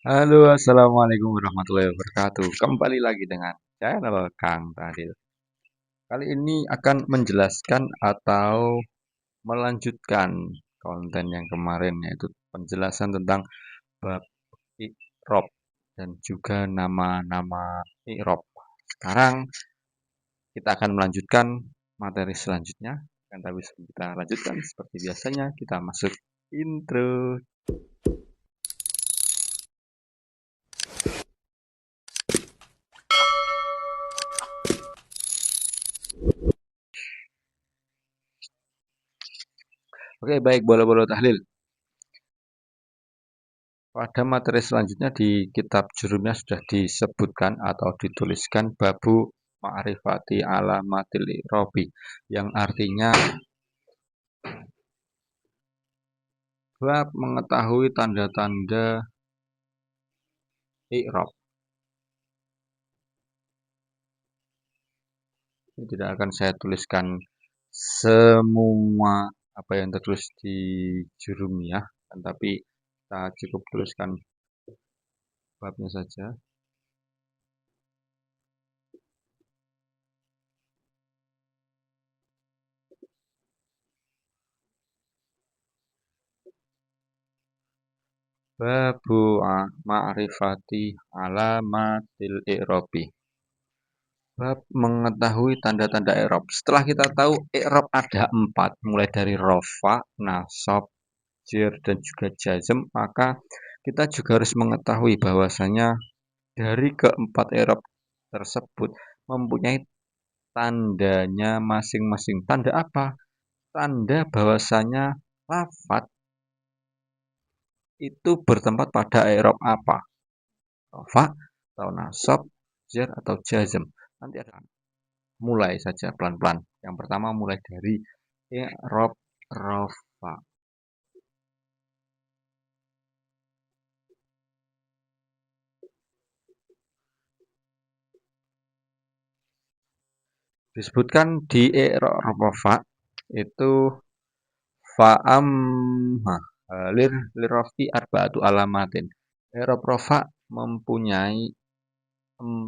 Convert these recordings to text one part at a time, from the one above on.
Halo, assalamualaikum warahmatullahi wabarakatuh. Kembali lagi dengan channel Kang Tadil. Kali ini akan menjelaskan atau melanjutkan konten yang kemarin, yaitu penjelasan tentang bab i'rab dan juga nama-nama i'rab. Sekarang kita akan melanjutkan materi selanjutnya. Dan tapi sebelum kita lanjutkan, seperti biasanya kita masuk intro. Oke, baik, bola-bola tahlil. Pada materi selanjutnya di kitab jurumnya sudah disebutkan atau dituliskan babu ma'rifati alamatil i'robi, yang artinya bab mengetahui tanda-tanda i'rob. Ini tidak akan saya tuliskan semua apa yang tertulis di jurumiyah, tetapi kita cukup tuliskan babnya saja. Babu ma'rifati alamatil i'robi. Bab mengetahui tanda-tanda i'rab. Setelah kita tahu i'rab ada 4, mulai dari rafa, nasab, jer, dan juga jazm, maka kita juga harus mengetahui bahwasanya dari keempat i'rab tersebut mempunyai tandanya masing-masing. Tanda apa? Tanda bahwasanya lafat itu bertempat pada i'rab apa? Rafa, atau nasab, jer, atau jazm. Nanti ada. Mulai saja pelan-pelan. Yang pertama mulai dari i'rab rafa. Disebutkan di i'rab rafa itu fa'am lirafi arba'atu alamatin. I'rab rafa mempunyai 4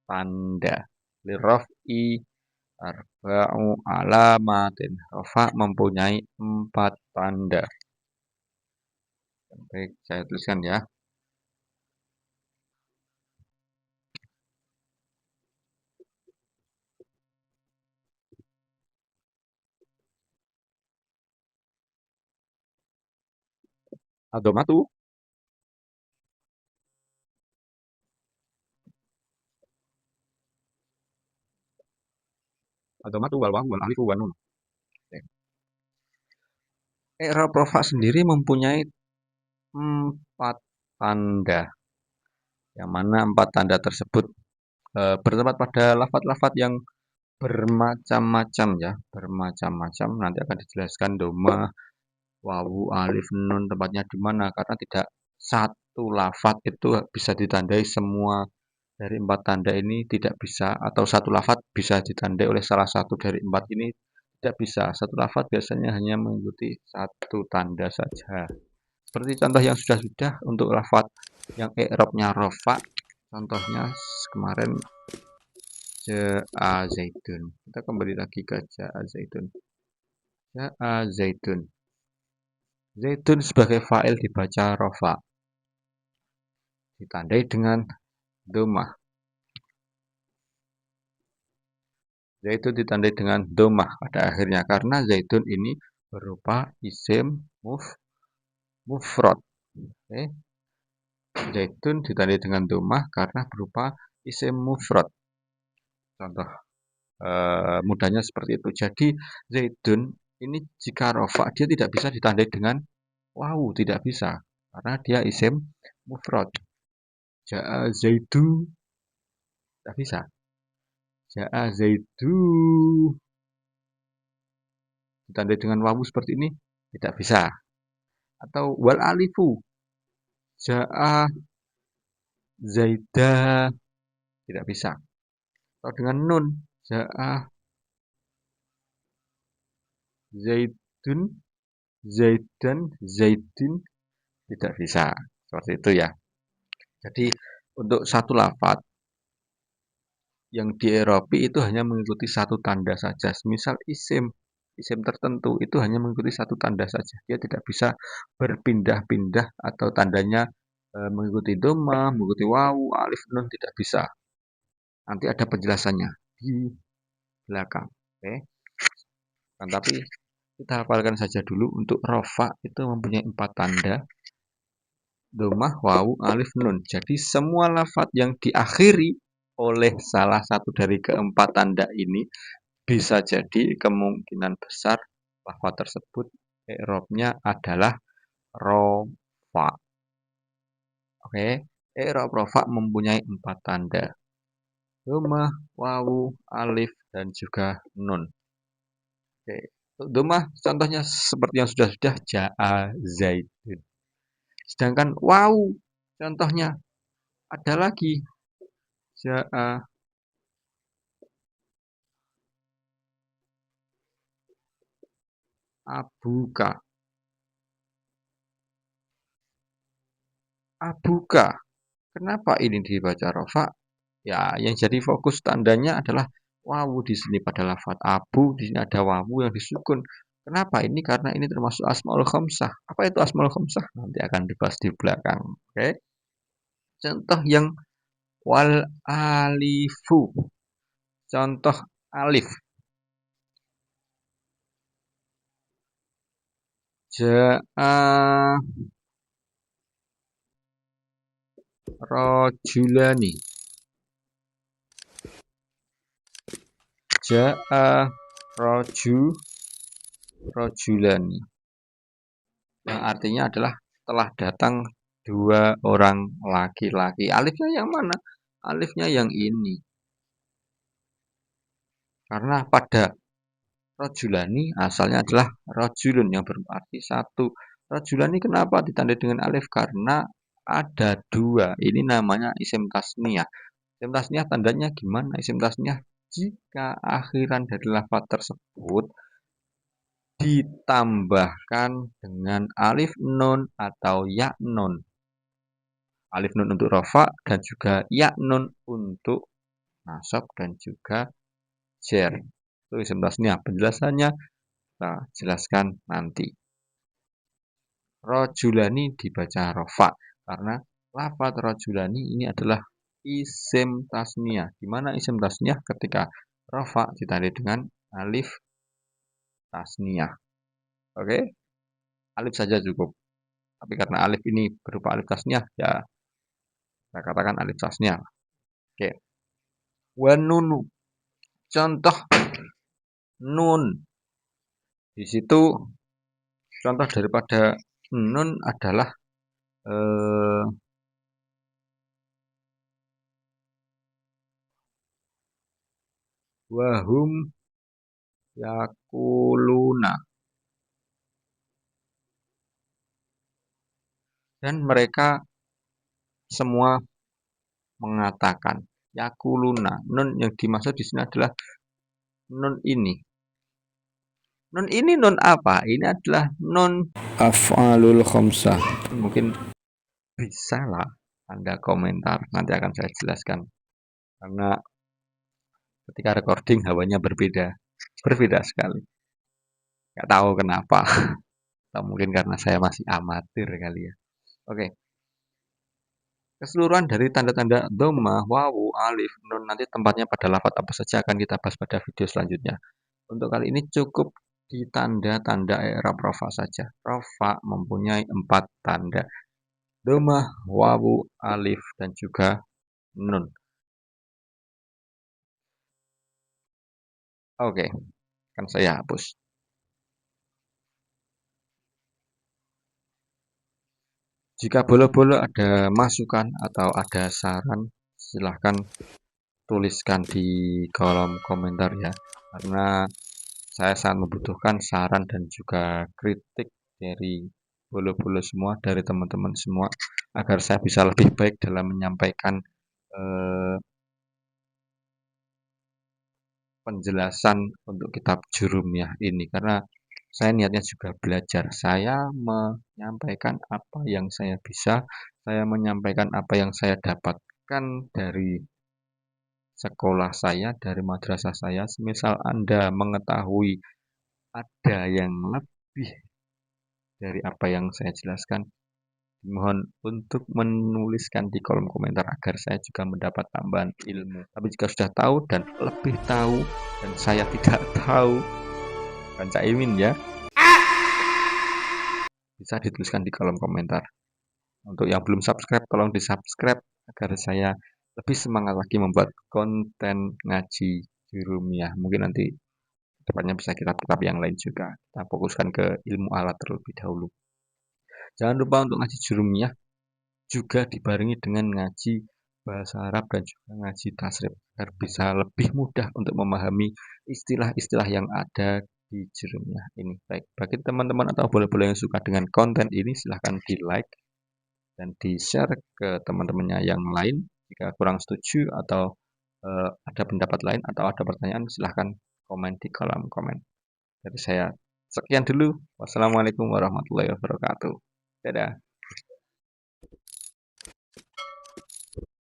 tanda. Lirafi arba'u alamatin. Rafa mempunyai 4 tanda. Baik, saya tuliskan ya. Adomatu, adomatu wal wawu wal alifu wan nun. I'rab rafa sendiri mempunyai 4 tanda, yang mana 4 tanda tersebut bertempat pada lafat-lafat yang bermacam-macam ya, bermacam-macam. Nanti akan dijelaskan doma, wawu, alif, nun tempatnya di mana, karena tidak satu lafat itu bisa ditandai semua dari 4 tanda ini, tidak bisa, atau satu lafat bisa ditandai oleh salah satu dari 4 ini, tidak bisa. Satu lafat biasanya hanya mengikuti satu tanda saja. Seperti contoh yang sudah-sudah untuk lafat yang i'rabnya rafa, contohnya kemarin ja'a zaitun. Kita kembali lagi ke ja'a zaitun. Ja'a zaitun. Zaitun sebagai fa'il dibaca rafa, ditandai dengan domah. Zaitun ditandai dengan domah pada akhirnya karena zaitun ini berupa isim mufrad. Oke. Zaitun ditandai dengan domah karena berupa isim mufrad. Contoh mudahnya seperti itu. Jadi zaitun ini jika rofa dia tidak bisa ditandai dengan wawu, tidak bisa karena dia isim mufrad. Ja'a zaitu tidak bisa. Ja'a zaitu ditandai dengan wawu seperti ini tidak bisa. Atau wal alifu ja'a zaida tidak bisa. Atau dengan nun ja'a zaitun zaidan zaidin tidak bisa. Seperti itu ya. Jadi untuk satu lafadz yang dieropi itu hanya mengikuti satu tanda saja. Misal isim tertentu itu hanya mengikuti satu tanda saja. Dia tidak bisa berpindah-pindah atau tandanya mengikuti dhamma, mengikuti wawu, alif, nun, tidak bisa. Nanti ada penjelasannya di belakang. Oke. Nah, tapi kita hafalkan saja dulu untuk rofa itu mempunyai 4 tanda. Dhammah, wawu, alif, nun. Jadi semua lafadz yang diakhiri oleh salah satu dari keempat tanda ini bisa jadi kemungkinan besar lafadz tersebut i'rabnya adalah rofa. Oke, i'rab rofa mempunyai 4 tanda. Dhammah, wawu, alif, dan juga nun. Oke, untuk dhammah contohnya seperti yang sudah-sudah ja'a zaidun. Sedangkan wawu contohnya ada lagi ja'a abuka. Abuka. Kenapa ini dibaca rofa? Ya, yang jadi fokus tandanya adalah wawu di sini pada lafadz abu, di sini ada wawu yang disukun. Kenapa ini? Karena ini termasuk asmaul khamsah. Apa itu asmaul khamsah? Nanti akan dibahas di belakang. Oke. Contoh yang wal alifu. Contoh alif. Ja'a rajulani. Ja'a rajulani. Yang artinya adalah telah datang 2 orang laki-laki. Alifnya yang mana? Alifnya yang ini. Karena pada rajulani asalnya adalah rajulun yang berarti 1. Rajulani kenapa ditandai dengan alif? Karena ada 2. Ini namanya isim tasniyah. Isim tasniyah tandanya gimana? Isim tasniyah jika akhiran dari lafadz tersebut ditambahkan dengan alif nun atau ya nun. Alif nun untuk rafa dan juga ya nun untuk nasab dan juga jar. Itu isim tasniyah. Penjelasannya kita jelaskan nanti. Rajulani dibaca rafa karena lafadz rajulani ini adalah isim tasniyah. Di mana isim tasniyah ketika rafa ditandai dengan alif tasniyah. Oke? Alif saja cukup. Tapi karena alif ini berupa alif tasniyah, ya kita katakan alif tasniyah. Oke. Wanunu. Contoh nun. Di situ contoh daripada nun adalah wahum yakuluna. Dan mereka semua mengatakan yakuluna. Nun yang dimaksud di sini adalah nun ini. Nun ini nun apa? Ini adalah nun af'alul khamsah. Mungkin bisa lah Anda komentar. Nanti akan saya jelaskan. Karena ketika recording hawanya berbeda. Berbeda sekali. Gak tahu kenapa. Atau mungkin karena saya masih amatir kali ya. Oke. Keseluruhan dari tanda-tanda dhammah, wawu, alif, nun nanti tempatnya pada lafadz apa saja akan kita bahas pada video selanjutnya. Untuk kali ini cukup di tanda-tanda i'rab rafa saja. Rafa mempunyai 4 tanda. Dhammah, wawu, alif, dan juga nun. Oke, kan saya hapus. Jika boleh-boleh ada masukan atau ada saran, silahkan tuliskan di kolom komentar ya. Karena saya sangat membutuhkan saran dan juga kritik dari bolo-bolo semua, dari teman-teman semua, agar saya bisa lebih baik dalam menyampaikan penjelasan untuk kitab Jurumiyah ini. Karena saya niatnya juga belajar. Saya menyampaikan apa yang saya bisa, saya menyampaikan apa yang saya dapatkan dari sekolah saya, dari madrasah saya. Semisal Anda mengetahui ada yang lebih dari apa yang saya jelaskan, mohon untuk menuliskan di kolom komentar agar saya juga mendapat tambahan ilmu. Tapi jika sudah tahu dan lebih tahu dan saya tidak tahu, dan Caimin ya, bisa dituliskan di kolom komentar. Untuk yang belum subscribe, tolong di-subscribe agar saya lebih semangat lagi membuat konten ngaji jurumiyah. Mungkin nanti depannya bisa kitab-kitab yang lain juga. Kita fokuskan ke ilmu alat terlebih dahulu. Jangan lupa untuk ngaji jurumiyah juga dibarengi dengan ngaji bahasa Arab dan juga ngaji tasrif agar bisa lebih mudah untuk memahami istilah-istilah yang ada di jurumiyah ini. Baik, bagi teman-teman atau boleh-boleh yang suka dengan konten ini silahkan di like dan di-share ke teman-temannya yang lain. Jika kurang setuju atau ada pendapat lain atau ada pertanyaan, silahkan komen di kolom komen. Dari saya sekian dulu. Wassalamualaikum warahmatullahi wabarakatuh. Dadah.